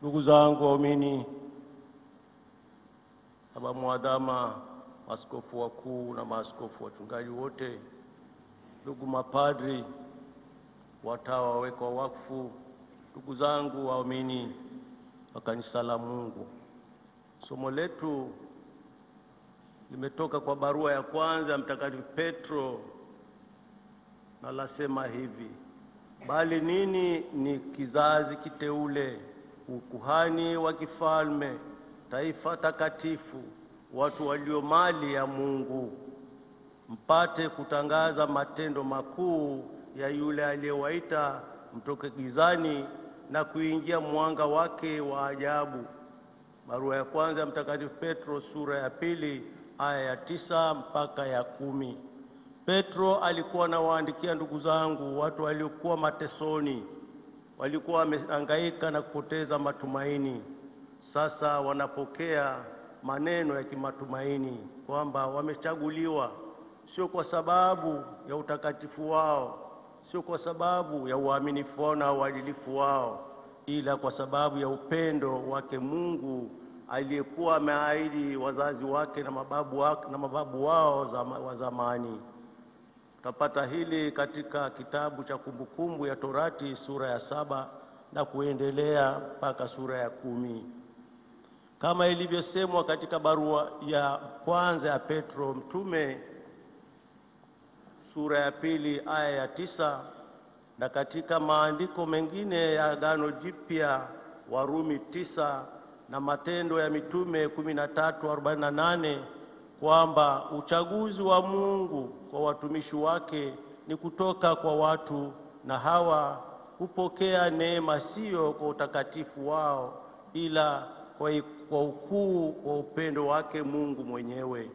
Ndugu zangu waumini, baba mwadhama, maaskofu wakuu na maaskofu wachungaji wote, ndugu mapadri, watawa wawekwa wakfu, ndugu zangu waumini wa kanisa la Mungu. Somo letu limetoka kwa barua ya kwanza ya Mtakatifu Petro na lasema hivi: bali nini ni kizazi kiteule, ukuhani wa kifalme, taifa takatifu, watu walio mali ya Mungu, mpate kutangaza matendo makuu ya yule aliyewaita mtoke gizani na kuingia mwanga wake wa ajabu. Barua ya kwanza ya Mtakatifu Petro sura ya 2 aya ya 9 mpaka ya 10. Petro alikuwa anawaandikia ndugu zangu, watu waliokuwa matesoni, walikuwa wamehangaika na kupoteza matumaini. Sasa wanapokea maneno ya kimatumaini kwamba wamechaguliwa, sio kwa sababu ya utakatifu wao, sio kwa sababu ya uaminifu wao na uadilifu wao, ila kwa sababu ya upendo wake Mungu aliyekuwa ameahidi wazazi wake na mababu wao wa zamani. Tutapata hili katika kitabu cha Kumbukumbu ya Torati sura ya 7 na kuendelea mpaka sura ya 10. Kama ilivyosemwa katika barua ya kwanza ya Petro mtume sura ya 2 aya ya 9, na katika maandiko mengine ya Agano Jipya, Warumi 9 na Matendo ya Mitume 13:48, kwamba uchaguzi wa Mungu kwa watumishi wake ni kutoka kwa watu, na hawa hupokea neema sio kwa utakatifu wao, ila kwa ukuu wa upendo wake Mungu mwenyewe.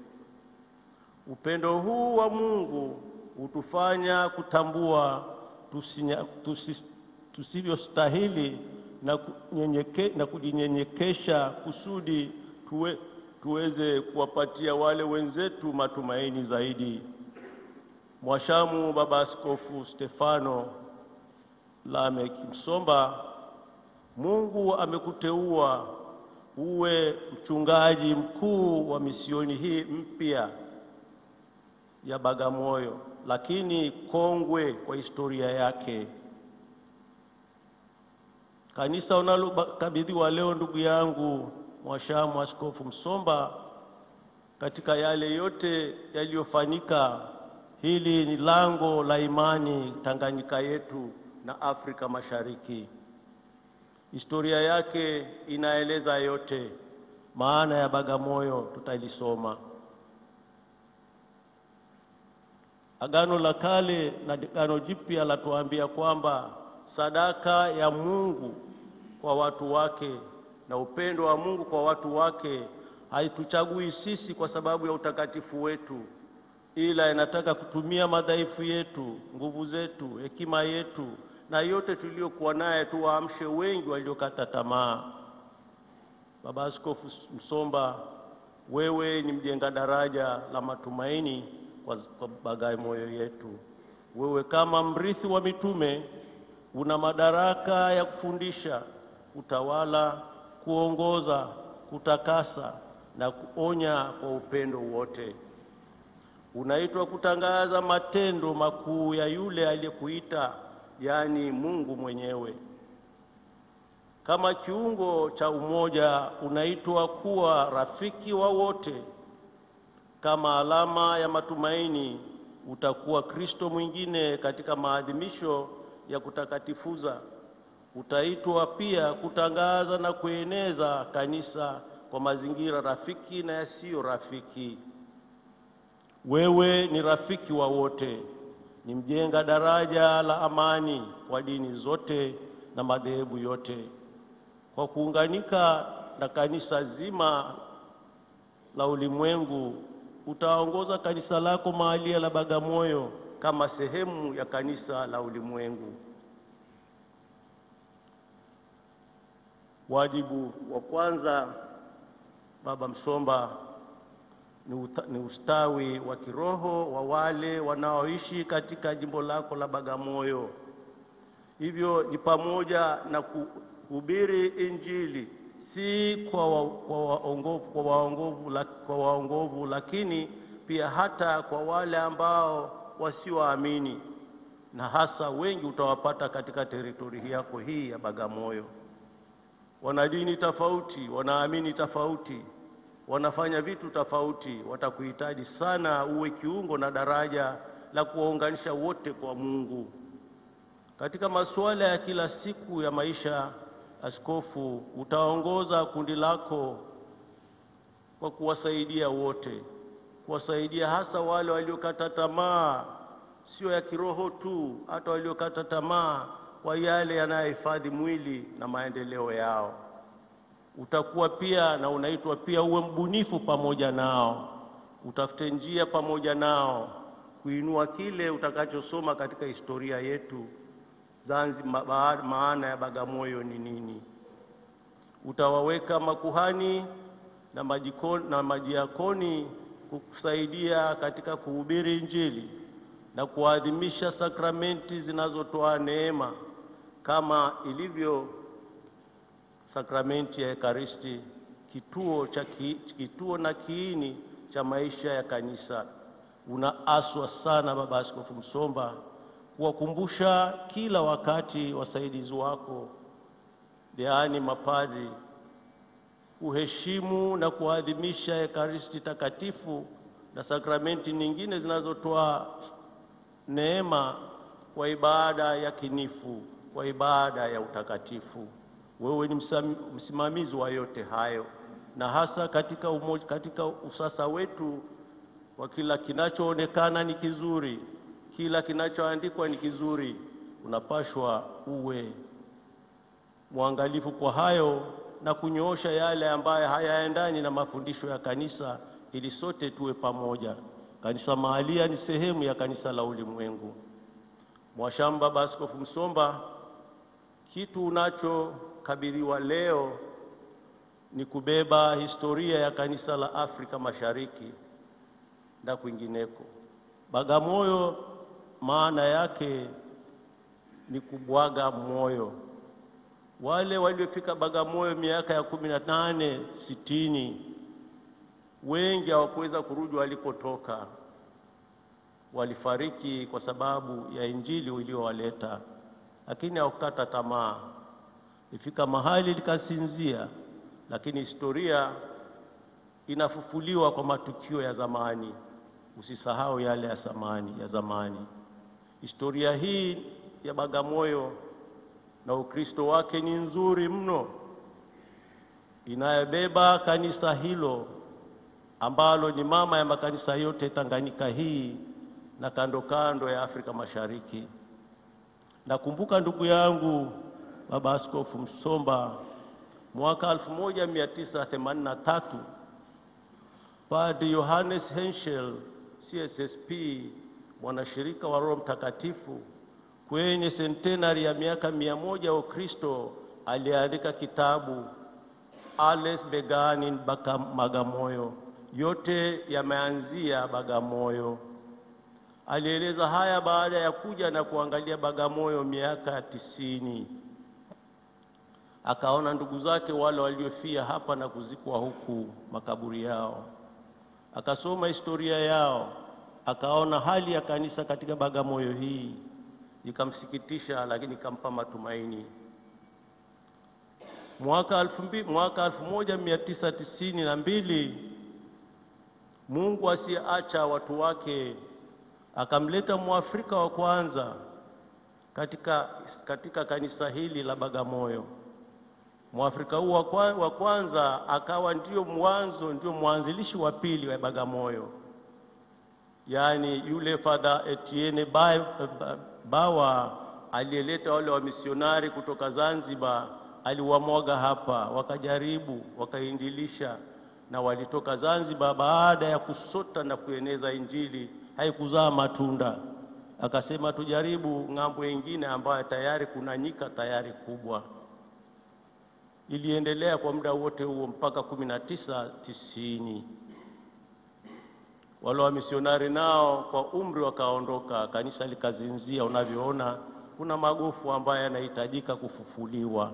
Upendo huu wa Mungu hutufanya kutambua tusivyostahili na kujinyenyekesha kusudi tuweze kuwapatia wale wenzetu matumaini zaidi. Mwashamu Baba Askofu Stefano Lameck Msomba, Mungu amekuteua uwe mchungaji mkuu wa misioni hii mpya ya Bagamoyo, lakini kongwe kwa historia yake. Kanisa unalokabidhiwa leo, ndugu yangu Mwashamu Askofu Msomba, katika yale yote yaliyofanyika, hili ni lango la imani Tanganyika yetu na Afrika Mashariki. Historia yake inaeleza yote. Maana ya Bagamoyo tutailisoma. Agano la Kale na Agano Jipya latuambia kwamba sadaka ya Mungu kwa watu wake na upendo wa Mungu kwa watu wake haituchagui sisi kwa sababu ya utakatifu wetu, ila inataka kutumia madhaifu yetu, nguvu zetu, hekima yetu na yote tuliyokuwa naye tuwaamshe wengi waliokata tamaa. Baba Askofu Msomba, wewe ni mjenga daraja la matumaini kwa Bagamoyo yetu. Wewe kama mrithi wa mitume una madaraka ya kufundisha, kutawala, kuongoza, kutakasa na kuonya kwa upendo wote. Unaitwa kutangaza matendo makuu ya yule aliyekuita, yaani Mungu mwenyewe. Kama kiungo cha umoja unaitwa kuwa rafiki wa wote. Kama alama ya matumaini utakuwa Kristo mwingine katika maadhimisho ya kutakatifuza. Utaitwa pia kutangaza na kueneza kanisa kwa mazingira rafiki na yasiyo rafiki. Wewe ni rafiki wa wote, ni mjenga daraja la amani kwa dini zote na madhehebu yote. Kwa kuunganika na kanisa zima la ulimwengu, utaongoza kanisa lako mahalia la Bagamoyo kama sehemu ya kanisa la ulimwengu. Wajibu wa kwanza, Baba Msomba, ni ustawi wa kiroho wa wale wanaoishi katika jimbo lako la Bagamoyo. Hivyo ni pamoja hubiri Injili si kwa waongovu, lakini pia hata kwa wale ambao wasioamini, na hasa wengi utawapata katika teritori yako hii ya Bagamoyo. Wana dini tofauti, wanaamini tofauti, wanafanya vitu tofauti. Watakuhitaji sana uwe kiungo na daraja la kuwaunganisha wote kwa Mungu. Katika masuala ya kila siku ya maisha, askofu, utaongoza kundi lako kwa kuwasaidia wote, kuwasaidia hasa wale waliokata tamaa, sio ya kiroho tu, hata waliokata tamaa kwa yale yanayohifadhi mwili na maendeleo yao. Utakuwa pia na unaitwa pia uwe mbunifu pamoja nao, utafute njia pamoja nao kuinua kile utakachosoma katika historia yetu Zanzibar. Maana ya Bagamoyo ni nini? Utawaweka makuhani na majiakoni kukusaidia katika kuhubiri Injili na kuadhimisha sakramenti zinazotoa neema, kama ilivyo sakramenti ya Ekaristi, kituo na kiini cha maisha ya kanisa. Unaaswa sana Baba Askofu Msomba kuwakumbusha kila wakati wasaidizi wako, yaani mapadri, kuheshimu na kuadhimisha Ekaristi takatifu na sakramenti nyingine zinazotoa neema kwa ibada ya kinifu, kwa ibada ya utakatifu. Wewe ni msimamizi wa yote hayo, na hasa katika usasa wetu wa kila kinachoonekana ni kizuri, kila kinachoandikwa ni kizuri. Unapashwa uwe mwangalifu kwa hayo na kunyoosha yale ambayo hayaendani na mafundisho ya kanisa, ili sote tuwe pamoja. Kanisa mahalia ni sehemu ya kanisa la ulimwengu. Mwashamba Baba Askofu Msomba, kitu unachokabidhiwa leo ni kubeba historia ya kanisa la Afrika Mashariki na kwingineko. Bagamoyo maana yake ni kubwaga moyo. Wale waliofika Bagamoyo miaka ya 1860 wengi hawakuweza kurudi walikotoka. Walifariki kwa sababu ya Injili iliyowaleta, lakini hawakukata tamaa. Ifika mahali likasinzia, lakini historia inafufuliwa kwa matukio ya zamani. Usisahau yale ya zamani. Historia hii ya Bagamoyo na Ukristo wake ni nzuri mno, inayobeba kanisa hilo ambalo ni mama ya makanisa yote Tanganyika hii na kando kando ya Afrika Mashariki. Nakumbuka ndugu yangu Baba Askofu Msomba, mwaka 1983 Padre Johannes Henschel CSSP, mwanashirika wa Roho Mtakatifu, kwenye centenary ya miaka 100 ya Ukristo, aliandika kitabu Alles began in Bagamoyo, yote yameanzia Bagamoyo. Alieleza haya baada ya kuja na kuangalia Bagamoyo miaka 90. Akaona ndugu zake wale waliofia hapa na kuzikwa huku makaburi yao. Akasoma historia yao, akaona hali ya kanisa katika Bagamoyo hii, ikamsikitisha lakini ikampa matumaini. Mwaka 1992 Mungu asiacha watu wake akamleta Mwafrika wa kwanza katika kanisa hili la Bagamoyo. Mwafrika huo wa kwanza akawa ndio mwanzilishi wa pili wa Bagamoyo, yaani yule Father Etienne Bawa aliyeleta wale wa misionari kutoka Zanzibar. Aliwamwaga hapa, wakajaribu, wakaindilisha, na walitoka Zanzibar baada ya kusota na kueneza Injili, haikuzaa matunda. Akasema tujaribu ng'ambo nyingine ambayo tayari kuna nyika tayari kubwa. Iliendelea kwa muda wote huo mpaka 1990. Wale wa misionari nao kwa umri wakaondoka, kanisa likazinzia. Unavyoona kuna magofu ambayo yanahitajika kufufuliwa.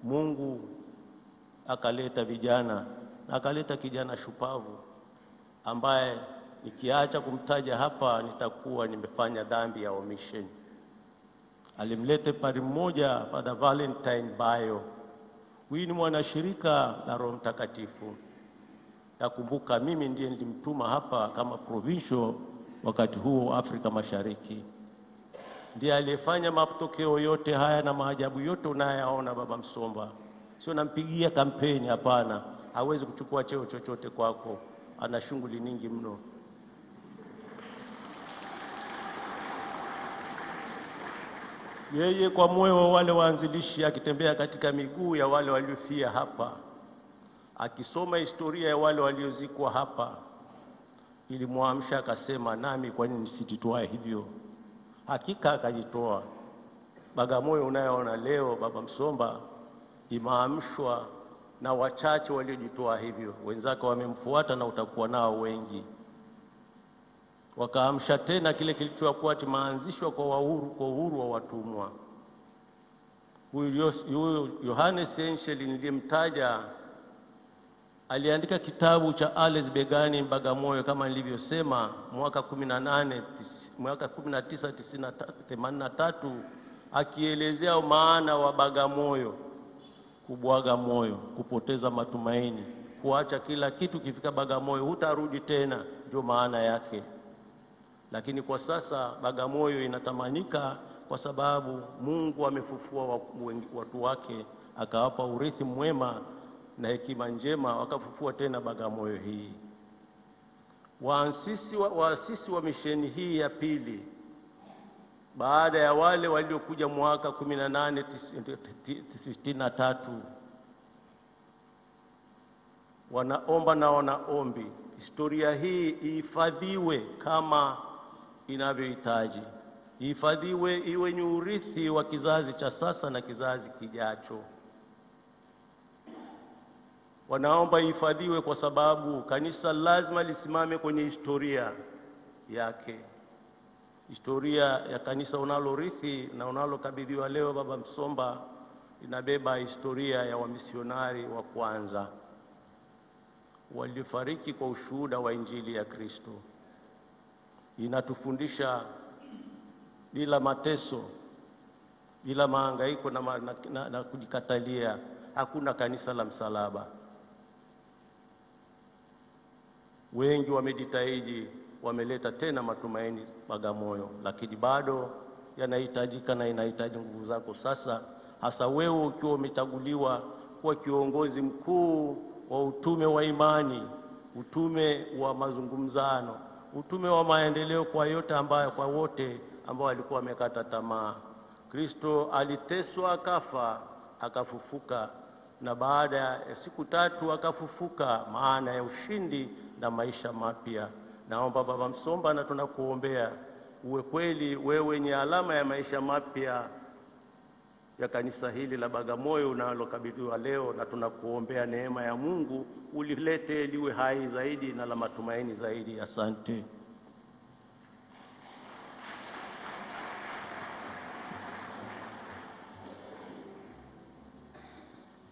Mungu akaleta vijana, na akaleta kijana shupavu ambaye nikiacha kumtaja hapa nitakuwa nimefanya dhambi ya omission. Alimlete padri mmoja, Father Valentine Bayo. Huyu ni mwanashirika la Roho Mtakatifu. Nakumbuka mimi ndiye nilimtuma hapa kama provincial wakati huo Afrika Mashariki. Ndiye aliyefanya matokeo yote haya na maajabu yote unayaona Baba Msomba. Sio nampigia kampeni, hapana. Hawezi kuchukua cheo chochote kwako. Ana shughuli nyingi mno. Yeye kwa moyo wa wale waanzilishi, akitembea katika miguu ya wale waliofia hapa, akisoma historia ya wale waliozikwa hapa, ilimwamsha akasema, nami kwa nini nisijitoe hivyo? Hakika akajitoa. Bagamoyo unayoona leo Baba Msomba imaamshwa na wachache waliojitoa hivyo. Wenzake wamemfuata na utakuwa nao wengi. Wakaamsha tena kile kilichokuwa kimeanzishwa kwa uhuru wa watumwa. Huyu Yohanes Ensheli nilimtaja, aliandika kitabu cha Ales Begani Bagamoyo kama nilivyosema mwaka 1983, akielezea maana wa Bagamoyo: kubwaga moyo, kupoteza matumaini, kuacha kila kitu. Kifika Bagamoyo hutarudi tena, ndio maana yake. Lakini kwa sasa Bagamoyo inatamanika kwa sababu Mungu amefufua watu wake, akawapa urithi mwema na hekima njema, wakafufua tena Bagamoyo hii. Waasisi wa misheni hii ya pili, baada ya wale waliokuja mwaka 1863, wanaomba na wanaombi historia hii ihifadhiwe kama inavyohitaji, ihifadhiwe, iwe ni urithi wa kizazi cha sasa na kizazi kijacho. Wanaomba ihifadhiwe kwa sababu kanisa lazima lisimame kwenye historia yake. Historia ya kanisa unalorithi na unalokabidhiwa leo Baba Msomba inabeba historia ya wamisionari wa kwanza waliofariki kwa ushuhuda wa Injili ya Kristo. Inatufundisha bila mateso, bila mahangaiko na kujikatalia, hakuna kanisa la msalaba. Wengi wamejitahidi, wameleta tena matumaini Bagamoyo, lakini bado yanahitajika na inahitaji nguvu zako sasa, hasa wewe ukiwa umechaguliwa kuwa kiongozi mkuu wa utume wa imani, utume wa mazungumzano, utume wa maendeleo kwa wote ambao walikuwa wamekata tamaa. Kristo aliteswa, akafa, akafufuka, na baada ya siku 3 akafufuka, maana ya ushindi na maisha mapya. Naomba Baba Msomba, na tunakuombea uwe kweli wewe ni alama ya maisha mapya ya kanisa hili la Bagamoyo unalokabidhiwa leo, na tunakuombea neema ya Mungu ulilete liwe hai zaidi na la matumaini zaidi. Asante.